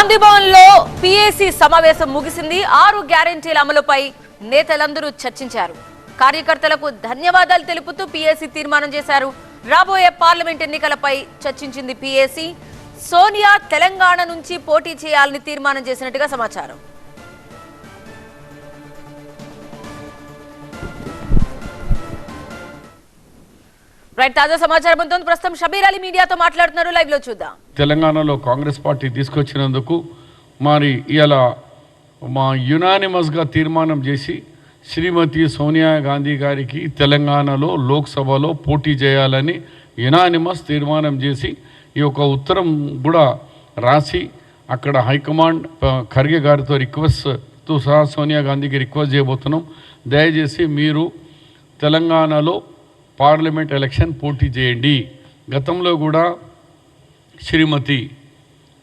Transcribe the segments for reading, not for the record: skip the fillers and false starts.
గాంధీ భవన్ లో పీఏసీ సమావేశం ముగిసింది. 6 గ్యారెంటీల అమలుపై నేతలందరూ చర్చించారు. కార్యకర్తలకు ధన్యవాదాలు తెలుపుతూ పీఏసీ తీర్మానం చేశారు. రాబోయే పార్లమెంట్ ఎన్నికలపై చర్చించింది పీఏసీ. సోనియా తెలంగాణ నుంచి పోటీ చేయాలని తీర్మానం చేసినట్టుగా సమాచారం. తాజా సమాచారం ఉంటుంది. ప్రస్తుతం షబీర్ అలీ మీడియాతో మాట్లాడుతున్నారు. లైవ్ లో చూద్దాం. తెలంగాణలో కాంగ్రెస్ పార్టీ తీసుకొచ్చినందుకు మరి ఇలా మా యునానిమస్గా తీర్మానం చేసి శ్రీమతి సోనియా గాంధీ గారికి తెలంగాణలో లోక్సభలో పోటీ చేయాలని యునానిమస్ తీర్మానం చేసి ఈ యొక్క ఉత్తరం కూడా రాసి అక్కడ హైకమాండ్ ఖర్గే గారితో రిక్వెస్ట్తో సహా సోనియా గాంధీకి రిక్వెస్ట్ చేయబోతున్నాం. దయచేసి మీరు తెలంగాణలో పార్లమెంట్ ఎలక్షన్ పోటీ చేయండి. గతంలో కూడా శ్రీమతి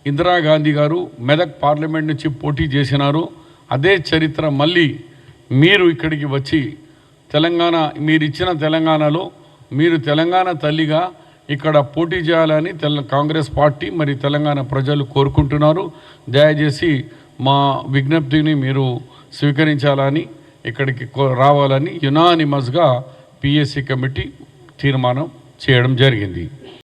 ఇందిరాగాంధీ గారు మెదక్ పార్లమెంట్ నుంచి పోటీ చేసినారు. అదే చరిత్ర మళ్ళీ మీరు ఇక్కడికి వచ్చి తెలంగాణ మీరు ఇచ్చిన తెలంగాణలో మీరు తెలంగాణ తల్లిగా ఇక్కడ పోటీ చేయాలని కాంగ్రెస్ పార్టీ మరి తెలంగాణ ప్రజలు కోరుకుంటున్నారు. దయచేసి మా విజ్ఞప్తిని మీరు స్వీకరించాలని ఇక్కడికి రావాలని యునానిమస్గా పీఏసీ కమిటీ తీర్మానం చేయడం జరిగింది.